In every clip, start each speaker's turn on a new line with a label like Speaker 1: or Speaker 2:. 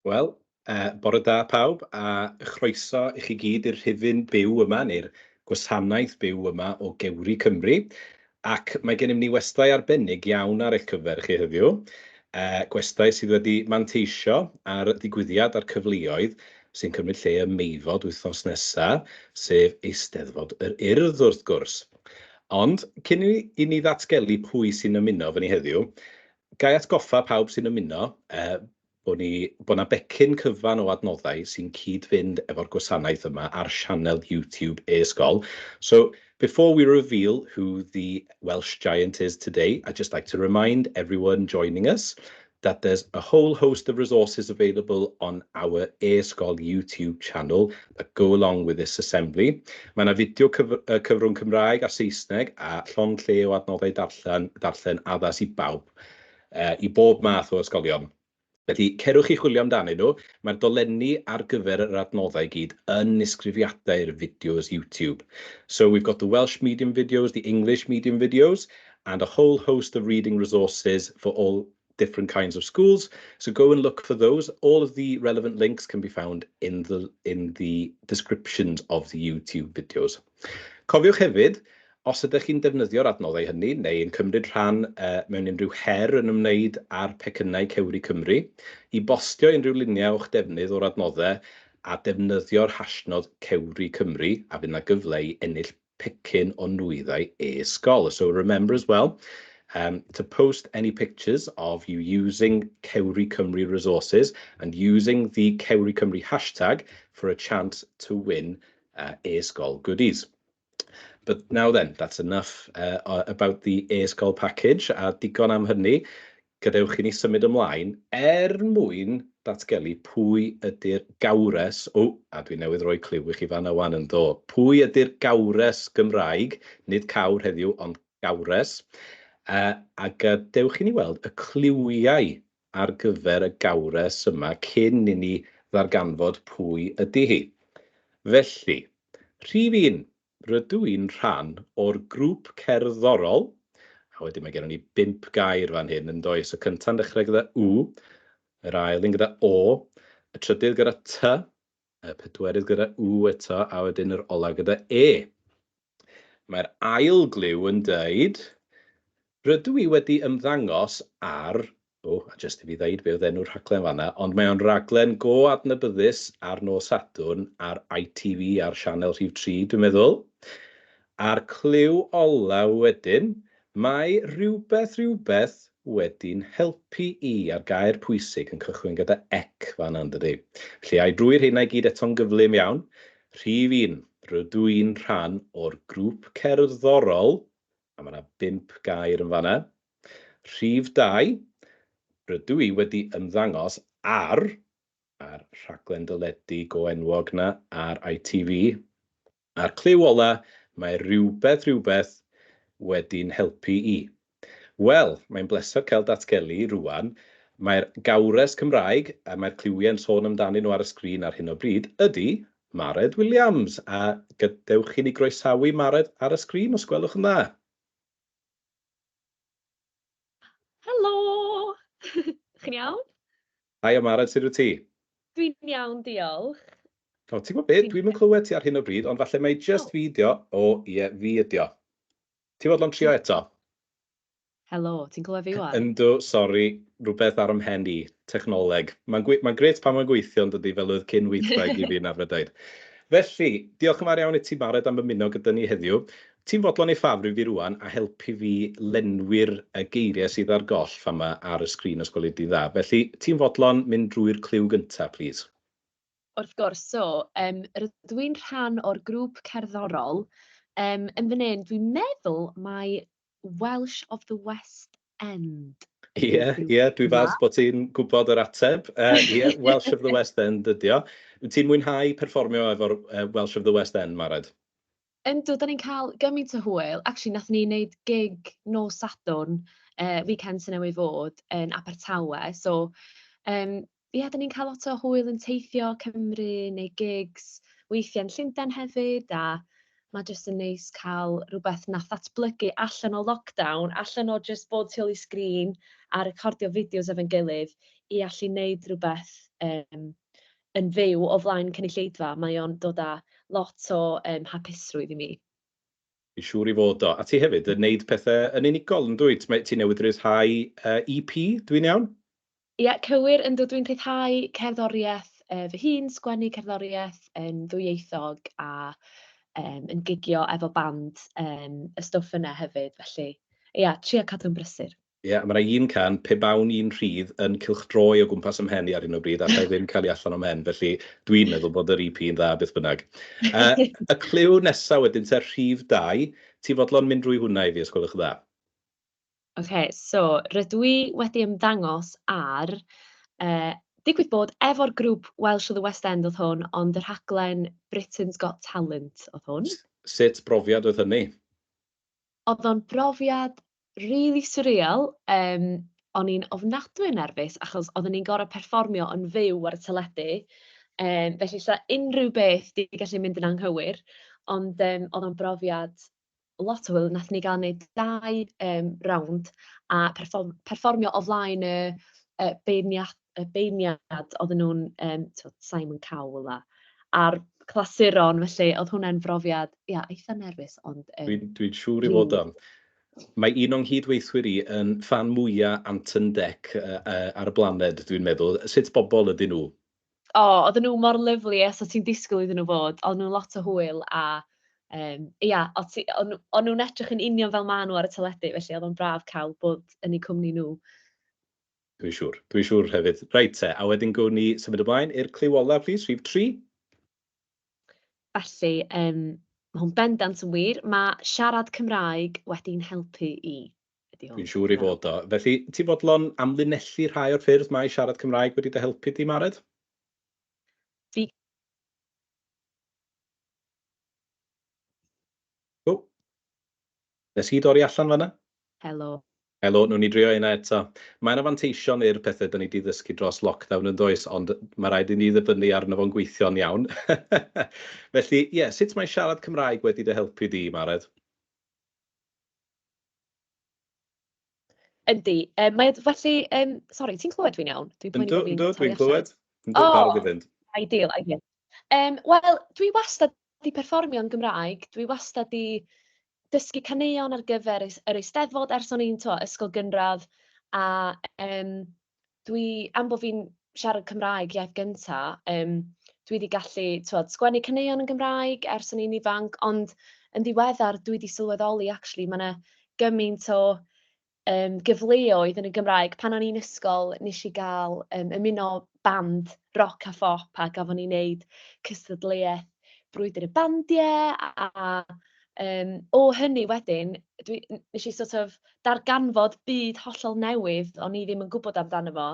Speaker 1: Wel, bore da pawb, a chroeso i chi gyd i'r rhifyn byw yma, neu'r gwasanaeth byw yma o Gewri Cymru. Ac mae gennym ni westai arbennig iawn ar eich cyfer chi heddiw. Gwestai sydd wedi manteisio ar ddigwyddiad a'r cyfleoedd sy'n cymryd lle ym Meifod wythnos nesaf, sef Eisteddfod yr Urdd wrth gwrs. Ond, cyn i ni ddatgelu pwy sy'n ymuno fy ni heddiw, gai atgoffa pawb sy'n ymuno bod na becyn cyfan o adnoddau sy'n cyd-fynd efo'r gwasanaeth yma ar sianel YouTube e-sgol. So, before we reveal who the Welsh giant is today, I'd just like to remind everyone joining us that there's a whole host of resources available on our e-sgol YouTube channel that go along with this assembly. Mae yna fideo cyfrwng Cymraeg a Saesneg a llond lle o adnoddau darllen addas i bawb, i bob math o ysgolion. Felly, cerwch i chwilio amdanyn nhw. Mae'r dolenni ar gyfer yr adnoddau gyd yn nisgrifiadau'r fideos YouTube. So we've got the Welsh medium videos, the English medium videos, and a whole host of reading resources for all different kinds of schools. So go and look for those. All of the relevant links can be found in the descriptions of the YouTube videos. Cofiwch hefyd, os ydych chi'n defnyddio'r adnoddau hynny, neu yn cymryd rhan mewn unrhyw her yn ymwneud â'r pecynnau Cewri Cymru, i bostio unrhyw luniau o'ch defnydd o'r adnoddau a defnyddio'r hashnod Cewri Cymru, a fydd yna gyfle i ennill pecyn o nwyddau e-sgol. So remember as well, to post any pictures of you using Cewri Cymru resources and using the Cewri Cymru hashtag for a chance to win e-sgol goodies. But now then, that's enough about the e-sgol package, a digon am hynny, gadewch i ni symud ymlaen mwyn datgelu pwy ydy'r gawres, a dwi newydd roi cliw i chi fan wan yn do, pwy ydy'r gawres Gymraeg, nid cawr heddiw, ond gawres, a gadewch i ni weld y cliwiau ar gyfer y gawres yma cyn i ni ddarganfod pwy ydy hi. Felly, rhif 1. Rydw i'n rhan o'r grŵp cerddorol, a wedyn mae gennym ni 5 gair fan hyn yn does. Y cynta'n dechrau gyda W, yr ail un gyda O, y trydydd gyda T, y pedwerydd gyda W eto, a wedyn yr ola gyda E. Mae'r ail gliw yn dweud, rydw i wedi ymddangos ar, a jyst i fi ddeud be oedd enw'r rhaglen fanna, ond mae o'n raglen go adnabyddus ar nos Sadwrn ar ITV ar sianel rhif 3, dwi'n meddwl. A'r cliw ola wedyn, mae rhywbeth wedi'n helpu i ar gair pwysig yn cychwyn gyda ec fan ynddi. Felly ai drwy'r hynna i gyd eto'n gyflym iawn. Rhif 1, rydw i'n rhan o'r grŵp cerddorol, a mae yna 5 gair yn fanna. Rhif 2, rydw i wedi ymddangos ar rhaglen dyledu go enwog na ar ITV. A'r cliw ola, mae rhywbeth wedi'n helpu i. Wel, mae'n bleser cael datgelu rwan. Mae'r gawres Cymraeg, a mae'r cliwiau'n sôn amdanyn nhw ar y sgrin ar hyn o bryd, ydy Mared Williams. A gadewch i ni groesawu Mared ar y sgrin os gwelwch yn dda.
Speaker 2: Helo! Chi'n iawn?
Speaker 1: Hai, Mared, sut wyt ti?
Speaker 2: Dwi'n iawn, diolch.
Speaker 1: Ti'n gwybod beth? Dwi'n yn clywed ti ar hyn o bryd, ond falle mai just fideo fi ydio. Ti'n fodlon trio eto?
Speaker 2: Helo, ti'n clywed fi wan?
Speaker 1: Yndw, sori, rhywbeth ar ymhen i, technoleg. Mae'n gret pan mae'n gweithio, ond ydy fel oedd cyn weithred i fi'n afredaid. Felly, diolch yn fawr iawn i ti Mared am ymuno gyda ni heddiw. Ti'n fodlon ei ffafru fi rwan a helpu fi lenwi'r geiriau sydd ar goll fama ar y sgrin os gwelwch di dda. Felly, ti'n fodlon mynd drwy'r cliw gyntaf, please.
Speaker 2: Wrth gwrs, rydw i'n rhan o'r grŵp cerddorol. Yn fan hyn, dwi'n meddwl mai Welsh of the West End.
Speaker 1: Ie, dwi falch bod ti'n gwybod yr ateb. Welsh of the West End ydi o. Ti'n mwynhau perfformio efo'r Welsh of the West End, Mared?
Speaker 2: Yndw, da ni'n cael gymaint o hwyl. Actually, nath ni wneud gig nos Sadwrn, weekend sy'n newydd fod, yn Abertawe. So, da ni'n cael lot o hwyl yn teithio Cymru, neu gigs, weithiau'n Llundain hefyd, a mae jyst yn neis cael rhywbeth nath ddatblygu allan o lockdown, allan o just bod tu ôl i sgrin a recordio fideos efo'n gilydd, i allu wneud rhywbeth yn fyw o flaen cynulleidfa, mae o'n dod â lot o hapusrwydd i mi.
Speaker 1: Fi'n siŵr i fod o. A ti hefyd yn wneud pethau yn unigol yn dwyt? Ti newydd rhyddhau EP, dwi'n iawn?
Speaker 2: Ie, cywir, yndw, dwi'n rhyddhau cerddoriaeth fy hun, sgwennu cerddoriaeth yn ddwyieithog a yn gigio efo band y stwff yna hefyd. Felly, ie, trio cadw'n brysur.
Speaker 1: Ie, mae yna un can, pe bawn i'n rhydd yn cylchdroi o gwmpas ym mhen i ar un o bryd, allai ddim cael ei allan o'm mhen, felly dwi'n meddwl bod yr EP yn dda beth bynnag. Y cliw nesaf wedyn, te rhif 2, ti fodlon mynd drwy hwnna i fi, os gwelwch yn dda.
Speaker 2: OK, so rydw i wedi ymddangos ar digwydd bod efo'r grŵp Welsh of the West End oedd hwn, ond y rhaglen Britain's Got Talent oedd hwn.
Speaker 1: Sut brofiad oedd hynny?
Speaker 2: Oedd o'n brofiad really surreal. O'n i'n ofnadwy nerfus achos oedden ni'n gorfod perfformio yn fyw ar y teledu. Felly lla unrhyw beth di gallu mynd yn anghywir. Ond oedd o'n brofiad lot o hwyl. Nath ni gael neud 2 rownd a perfformio o flaen y beirniad oedden nhw'n Simon Cowell a'r clasuron. Felly oedd hwnna'n brofiad, eitha nerfus.
Speaker 1: Dwi'n siŵr i fod o. Mae un o'n hydweithwyr i yn fan mwyaf Anton Deck ar y blaned, dwi'n meddwl. Sut bobl ydyn nhw?
Speaker 2: Oedden nhw mor lyflu, so ti'n disgwyl iddyn nhw fod. Oedden nhw lot o hwyl a o'n nhw'n edrych yn union fel maen nhw ar y teledu, felly oedd o'n braf cael bod yn eu cwmni nhw.
Speaker 1: Dwi'n siŵr hefyd. Reit te, a wedyn gwn ni symud ymlaen i'r cliw olaf, please, rhif 3.
Speaker 2: Felly, mae hwn bendant yn wir. Mae siarad Cymraeg wedi'n helpu i.
Speaker 1: Dwi'n siŵr i fod o. Felly, ti fodlon amlinellu rhai o'r ffyrdd mae siarad Cymraeg wedi dy helpu di, Mared?
Speaker 2: Fi...
Speaker 1: Nes i dorri allan fanna?
Speaker 2: Helo.
Speaker 1: Helo, nhw'n ni drio yna eto. Mae'n afanteision i'r pethau da ni wedi ddysgu dros lockdown yn does, ond mae rhaid i ni ddibynnu arno fo'n gweithio'n iawn. Felly, sut mae siarad Cymraeg wedi dy helpu di, Mared?
Speaker 2: Yndi. Felly, sori, ti'n clywed fi'n iawn?
Speaker 1: Yndw, dwi'n clywed. Yndw, barod i fynd.
Speaker 2: Ideal. Wel, dwi wastad di perfformio yn Gymraeg. Dwi wastad di dysgu caneuon ar gyfer yr Eisteddfod ers o'n i'n ysgol gynradd. A dwi, am bod fi'n siarad Cymraeg iaith gynta, dwi wedi gallu sgwennu caneuon yn Gymraeg ers o'n i'n ifanc, ond yn ddiweddar dwi wedi sylweddoli, actually, mae yna gymaint o gyfleoedd yn y Gymraeg. Pan o'n i'n ysgol, nes i gael ymuno band rock a phop a gafon ni'n neud cystadleuaeth brwydr y bandiau o hynny wedyn, nes i darganfod byd hollol newydd o'n i ddim yn gwybod amdano fo.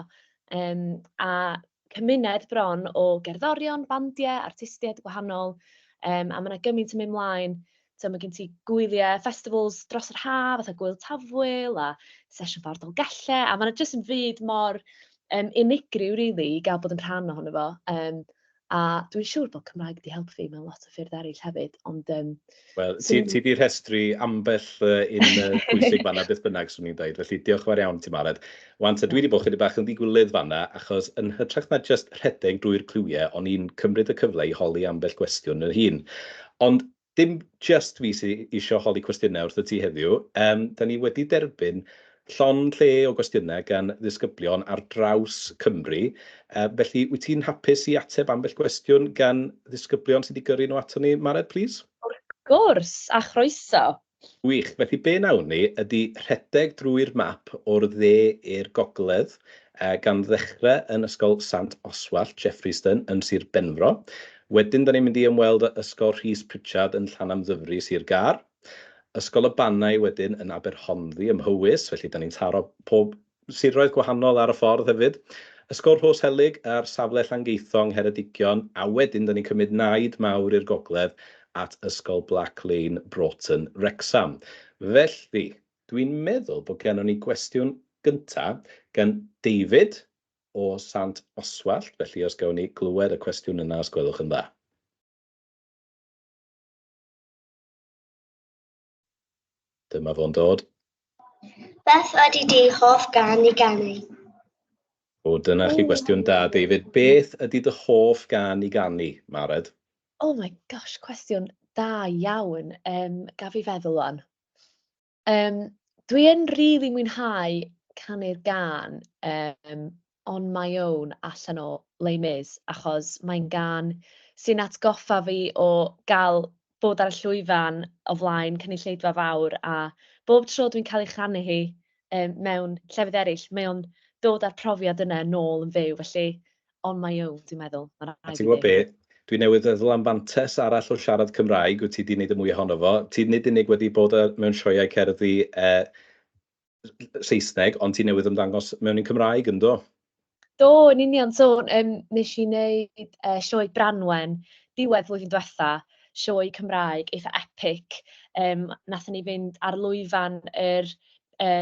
Speaker 2: A cymuned bron o gerddorion, bandiau, artistiaid gwahanol. A mae yna gymaint yn mynd mlaen. Mae gen ti gwyliau, festivals dros yr haf, fatha Gwyl Tafwyl a sesiwn Fawr Dolgellau. A mae yna jyst yn fyd mor unigryw, really, i gael bod yn rhan ohono fo. A dwi'n siŵr bod Cymraeg wedi helpu fi mewn lot o ffyrdd eraill hefyd.
Speaker 1: Wel, ti di rhestru ambell un pwysig fanna beth bynnag swn i'n dweud, felly diolch fawr iawn ti, Mared. Wan, dwi wedi bod chydig bach yn ddigywilydd fanna, achos yn hytrach na just rhedeg drwy'r cliwiau, o'n i'n cymryd y cyfle i holi ambell gwestiwn yn hun. Ond dim just fi sydd eisiau holi cwestiynau wrth y ti heddiw. Da ni wedi derbyn llond lle o gwestiynau gan ddisgyblion ar draws Cymru. Felly, wyt ti'n hapus i ateb ambell gwestiwn gan ddisgyblion sydd wedi gyrru nhw ato ni, Mared, please?
Speaker 2: Gwrs, a chroeso.
Speaker 1: Wych, felly be nawn ni ydy rhedeg drwy'r map o'r dde i'r gogledd gan ddechrau yn ysgol Sant Oswald, Jeffreyston, yn Sir Benfro. Wedyn, da ni'n mynd i ymweld â ysgol Rhys Pritchard yn Llanamddyfri, Sir Gar. Ysgol y Bannau wedyn yn Aberhonddu ym Mhywys, felly da ni'n taro pob siroedd gwahanol ar y ffordd hefyd. Ysgol Rhoshelig ar safle Llangeithong, Heredigion, a wedyn da ni'n cymryd naid mawr i'r gogledd at ysgol Black Lane, Broughton, Wrexham. Felly, dwi'n meddwl bod gennym ni gwestiwn gyntaf gan David o Sant Oswald. Felly, os gawn ni glywed y cwestiwn yna, os gwelwch yn dda. Dyma fo'n dod.
Speaker 3: Beth ydy di hoff gân i ganu?
Speaker 1: O, dyna chi gwestiwn da, David. Beth ydy dy hoff gan i ganu, Mared?
Speaker 2: Oh my gosh, cwestiwn da iawn. Gaf i feddwl o'n. Dwi yn rili mwynhau canu'r gân on my own allan o Les Mis, achos mae'n gân sy'n atgoffa fi o gael bod ar y llwyfan o flaen cynulleidfa fawr, a bob tro dwi'n cael ei chanu hi mewn llefydd eraill, mae o'n dod â'r profiad yna nôl yn fyw, felly on my own, dwi'n meddwl. Mae'n
Speaker 1: A
Speaker 2: rhaid
Speaker 1: ti'n
Speaker 2: i
Speaker 1: gwybod
Speaker 2: fi.
Speaker 1: be? Dwi newydd feddwl am fantes arall o siarad Cymraeg, wyt ti wedi gwneud y mwy ohono fo. Ti nid unig wedi bod mewn sioeau cerddi Saesneg, ond ti newydd ymddangos mewn un Cymraeg, ynddo?
Speaker 2: Do, yn union. So, nes i wneud sioe Branwen diwedd flwyddyn diwetha, sioe Cymraeg eitha epic. Nathon ni fynd ar lwyfan yr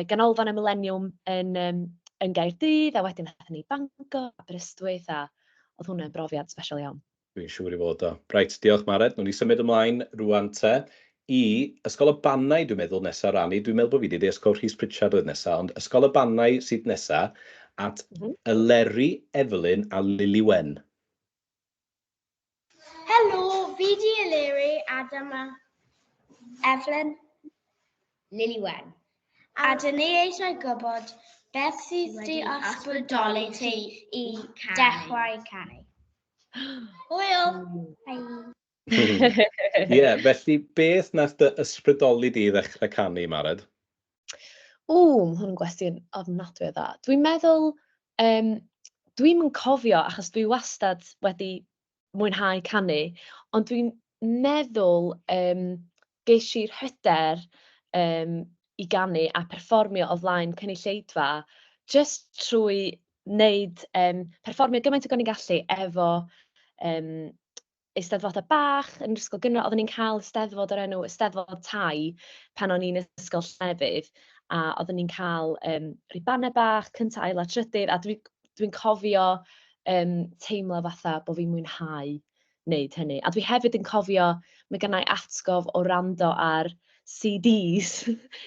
Speaker 2: ganolfan y Millennium yn Gaerdydd, a wedyn nathon ni Bangor, Aberystwyth, a oedd hwnna'n brofiad special iawn.
Speaker 1: Dwi'n siŵr i fod o. Reit, diolch Mared. Nw'n ni symud ymlaen rwan te i Ysgol y Bannau, dwi'n meddwl, nesaf rannu. Dwi'n meddwl bod fi wedi Ysgol Rhys Pritchard oedd nesaf, ond Ysgol y Bannau sydd nesaf at Eleri, Evelyn a Lily Wen.
Speaker 3: Helo, fi di Eleri, Adam a Evelyn,
Speaker 4: Lily Wen.
Speaker 3: a dyn ni eisiau gwybod beth sydd wedi ysbrydoli ti i dechrau canu. Hwyl!
Speaker 1: Ie, felly beth nath dy ysbrydoli di i ddechrau canu, Mared?
Speaker 2: Mae hwn yn gwestiwn ofnadwy o dda. Dwi'n meddwl, dwi'n yn cofio, achos dwi wastad wedi mwynhau canu, ond dwi'n meddwl ges i'r hyder i ganu a perfformio o flaen cynulleidfa, just trwy wneud perfformio gymaint o i'n gallu efo eisteddfodau bach yn yr ysgol gynradd. Oedden ni'n cael eisteddfod o'r enw Eisteddfod Tai pan o'n i'n ysgol Llefydd, a oedden ni'n cael ribannau bach, cyntaf, ail a trydydd, a dwi'n cofio teimlo fatha bod fi'n mwynhau wneud hynny. A dwi hefyd yn cofio, mae gennai atgof o wrando ar CDs,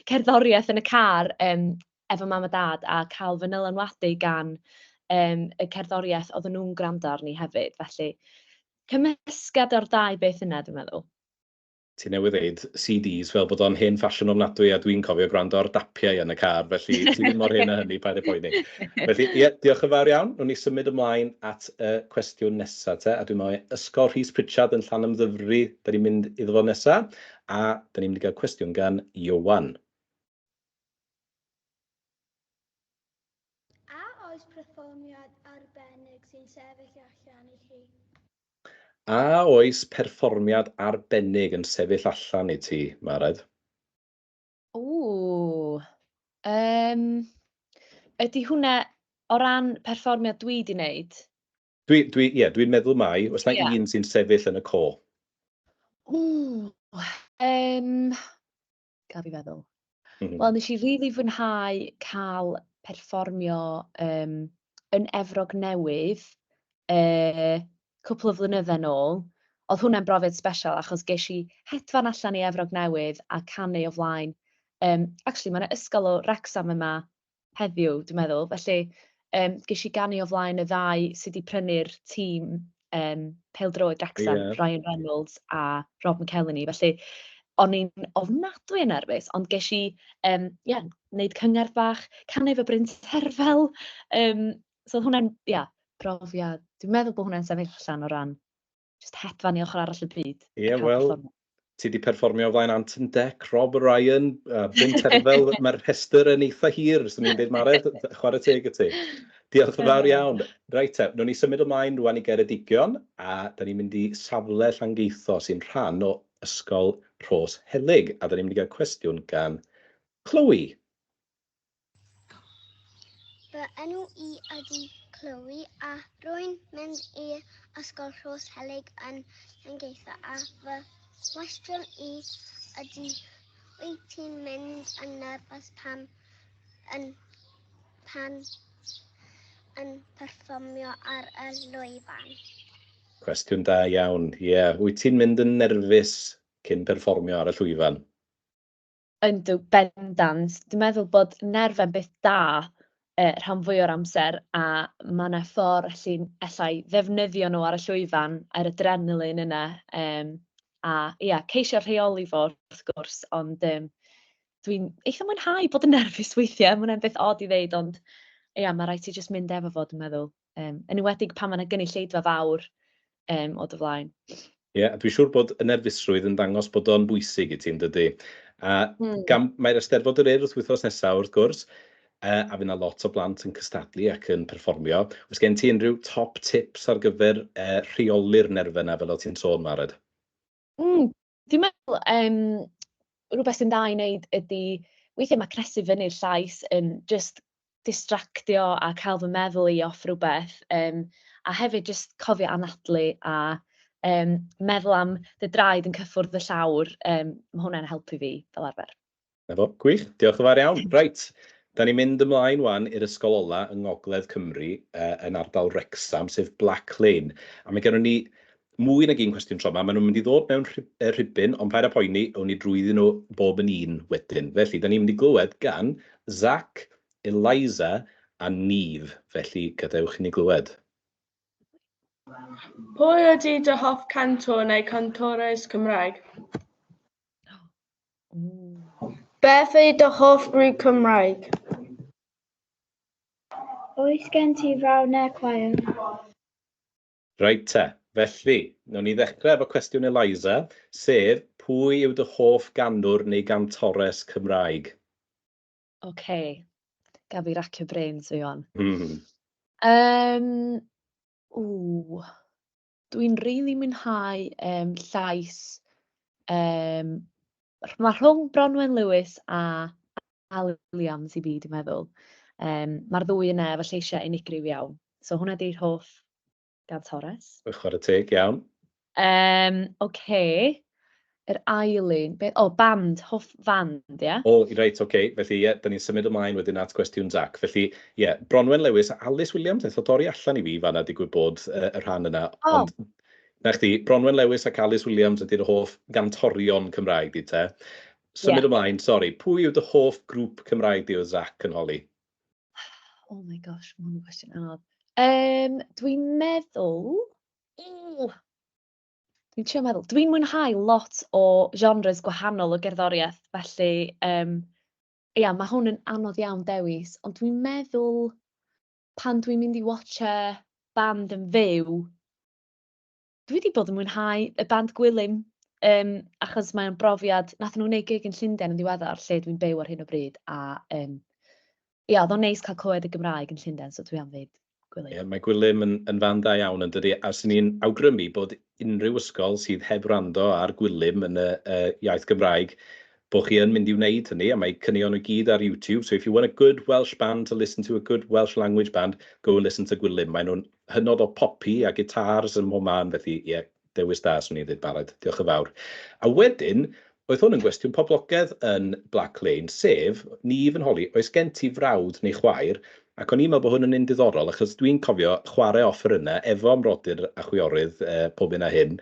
Speaker 2: cerddoriaeth yn y car efo mam a dad, a cael fy nylanwadu gan y cerddoriaeth oedden nhw'n gwrando arni hefyd. Felly, cymysgad o'r dau beth yna, dwi'n meddwl.
Speaker 1: Ti newydd dweud CDs fel bod o'n hen ffasiwn ofnadwy, a dwi'n cofio gwrando ar dapiau yn y car, felly ti ddim mor hyn a hynny, paid y poeni. Felly, ie, diolch yn fawr iawn. Nw'n ni symud ymlaen at y cwestiwn nesaf te, a dwi'n meddwl Ysgol Rhys Pritchard yn Llanymddyfri, da ni'n mynd iddo fo nesaf, a da ni'n mynd i gael cwestiwn gan Iowan.
Speaker 3: A oes perfformiad arbennig sy'n sefyll allan i chi?
Speaker 1: A oes perfformiad arbennig yn sefyll allan i ti, Mared?
Speaker 2: Ydy hwnna o ran perfformiad dwi di wneud?
Speaker 1: Dwi'n meddwl mai, oes na un sy'n sefyll yn y co?
Speaker 2: Gaf i feddwl. Wel, nes i rili fwynhau cael perfformio yn Efrog Newydd cwpl o flynyddau nôl. Oedd hwnna'n brofiad special, achos ges i hedfan allan i Efrog Newydd a canu o flaen. Actually, mae yna ysgol o Wrecsam yma heddiw, dwi'n meddwl. Felly, ges i ganu o flaen y ddau sydd wedi prynu'r tîm pêl-droed Wrecsam, Ryan Reynolds a Rob McElhenney. Felly, o'n i'n ofnadwy yn nerfus, ond ges i wneud cyngerdd bach, canu efo Bryn Terfel. So oedd hwnna'n, brofiad. Dwi'n meddwl bod hwnna'n sefyll allan o ran just hedfan i ochr arall y byd.
Speaker 1: Ie, wel, ti wedi perfformio o flaen Ant and Dec, Rob Ryan, Bryn Terfel, mae'r rhestr yn eitha hir, os ni'n dweud Mared, chwarae teg y ti. Diolch yn fawr iawn. Reit te, nw'n ni symud ymlaen rwan i Geredigion, a da ni'n mynd i safle Llangeitho sy'n rhan o Ysgol Rhos Helig, a da ni'n mynd i gael cwestiwn gan Chloe.
Speaker 3: Fy enw i ydy Chloe, a rwy'n mynd i Ysgol Rhos Helig yn Llangeitho, a fy cwestiwn i ydy, wyt ti'n mynd yn nerfus pan yn perfformio ar y lwyfan?
Speaker 1: Cwestiwn da iawn, ie. Wyt ti'n mynd yn nerfus cyn perfformio ar y llwyfan?
Speaker 2: Yndw, bendant. Dwi'n meddwl bod nerf yn beth da rhan fwy o'r amser, a mae yna ffordd allai ddefnyddio nhw ar y llwyfan, yr adrenalin yna, a ia, ceisio rheoli fo wrth gwrs, ond dwi'n eitha mwynhau bod yn nerfus weithiau, mae hwnna'n beth od i ddeud, ond ia, mae rhaid ti jyst mynd efo fo, dwi'n meddwl. Yn enwedig pan mae yna gynulleidfa fawr o dy flaen.
Speaker 1: Ie, dwi'n siŵr bod y nerfusrwydd yn dangos bod o'n bwysig i ti'n dydy. Mae'r Eisteddfod yr Urdd wythnos nesaf wrth gwrs, a fydd yna lot o blant yn cystadlu ac yn perfformio. Oes gen ti unrhyw top tips ar gyfer rheoli'r nerfau yna fel o ti'n sôn, Mared?
Speaker 2: Dwi'n meddwl, rhywbeth sy'n da i wneud ydy, weithiau mae cnesu fyny'r llais yn just distractio a cael fy meddwl i off rhywbeth, a hefyd just cofio anadlu a meddwl am dy draed yn cyffwrdd y llawr, mae hwnna'n helpu fi fel arfer.
Speaker 1: Efo, gwych, diolch yn fawr iawn. Right, da ni'n mynd ymlaen wan i'r ysgol ola yng Ngogledd Cymru yn ardal Wrecsam, sef Black Lane. A mae gennym ni mwy nag un cwestiwn tro yma. Maen nhw'n mynd i ddod mewn rhibyn, ond paid â poeni, o'n ni drwyddyn nhw bob yn un wedyn. Felly, da ni'n mynd i glywed gan Zach, Eliza a Niamh. Felly, gadewch i ni glywed.
Speaker 5: Pwy ydy dy hoff cantor neu cantores Cymraeg? Beth ydy dy hoff grŵp Cymraeg?
Speaker 3: Oes gen ti frawddau chwaer?
Speaker 1: Reit te, felly, nawn ni ddechrau efo cwestiwn Eliza, sef pwy yw dy hoff gandwr neu gantores Cymraeg?
Speaker 2: Oce, gaf fi racio brains fi o'n. Dwi'n rili mwynhau llais, mae rhwng Bronwen Lewis a Al Williams i fi, dwi'n meddwl. Mae'r ddwy yna efo lleisiau unigryw iawn. So hwnna di'r hoff gantores.
Speaker 1: Chwarae teg, iawn.
Speaker 2: Oce, yr ail un, band, hoff band, ia?
Speaker 1: Reit, oce. Felly, ie, da ni'n symud ymlaen wedyn at gwestiwn Zach. Felly, ie, Bronwen Lewis a Alice Williams, eith o dorri allan i fi fanna digwydd bod y rhan yna. Ond, na chdi, Bronwen Lewis ac Alice Williams ydy'r hoff gantorion Cymraeg di te. Symud ymlaen, sori, pwy yw dy hoff grŵp Cymraeg di o Zach yn holi?
Speaker 2: Oh my gosh, mae hwnna'n gwestiwn anodd. Dwi'n meddwl... Dwi'n trio meddwl. Dwi'n mwynhau lot o genres gwahanol o gerddoriaeth, felly, mae hwn yn anodd iawn dewis, ond dwi'n meddwl pan dwi'n mynd i watcha band yn fyw, dwi wedi bod yn mwynhau y band Gwilym, achos mae'n brofiad, nath nhw'n gwneud gig yn Llundain yn ddiweddar, lle dwi'n byw ar hyn o bryd, a oedd o'n neis cael clywed y Gymraeg yn Llundain, so dwi am ddweud Gwilym.
Speaker 1: Ie, mae Gwilym yn fan da iawn yn dydi, a sy'n ni'n awgrymu bod unrhyw ysgol sydd heb wrando ar Gwilym yn y iaith Gymraeg, bod chi yn mynd i wneud hynny, a mae cynnion nhw gyd ar YouTube. So if you want a good Welsh band to listen to, a good Welsh language band, go and listen to Gwilym. Mae nhw'n hynod o popi a gitars yn mhob man, felly ie, dewis da, swn i'n dweud barod. Diolch yn fawr. A wedyn, oedd hwn yn gwestiwn poblogaidd yn Black Lane, sef, Niamh yn holi, oes gen ti frawd neu chwaer, ac o'n i'n meddwl bod hwn yn un diddorol, achos dwi'n cofio chwarae offer yna efo ymrodyr a chwiorydd pob un a hyn.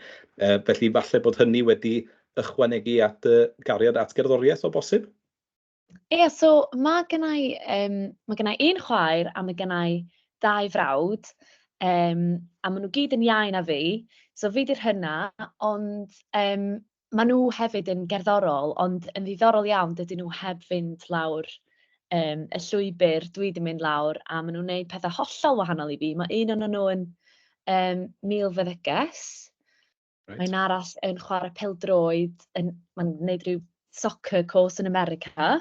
Speaker 1: Felly, falle bod hynny wedi ychwanegu at gariad at gerddoriaeth o bosib?
Speaker 2: Ie, so mae gennai un chwaer a mae gennai 2 frawd, a maen nhw gyd yn iau na fi, so fi di'r hynna, ond maen nhw hefyd yn gerddorol, ond yn ddiddorol iawn dydyn nhw heb fynd lawr y llwybr dwi wedi mynd lawr, a maen nhw'n gwneud pethau hollol wahanol i fi. Mae un o'n nhw yn milfeddyges, mae'n arall yn chwarae pêl-droed, mae'n gwneud rhyw soccer course yn America.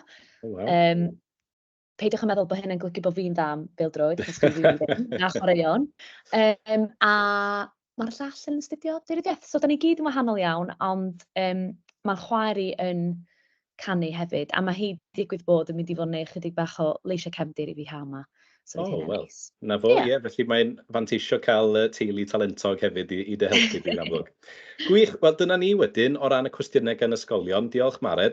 Speaker 2: Peidiwch yn meddwl bod hyn yn golygu bod fi'n dda am bêl-droed, achos dwi'n ddim, na chwaraeon. A mae'r llall yn astudio diryddiaeth, so da ni gyd yn wahanol iawn, ond mae'r chwaer i yn canu hefyd, a mae hi digwydd bod yn mynd i fod yn neud chydig bach o leisiau cefndir i fi ha yma. So
Speaker 1: wel, na fo, ie, felly mae'n fanteisio cael teulu talentog hefyd i dy helpu di'n amlwg. Gwych, wel dyna ni wedyn o ran y cwestiynau gan ysgolion. Diolch Mared.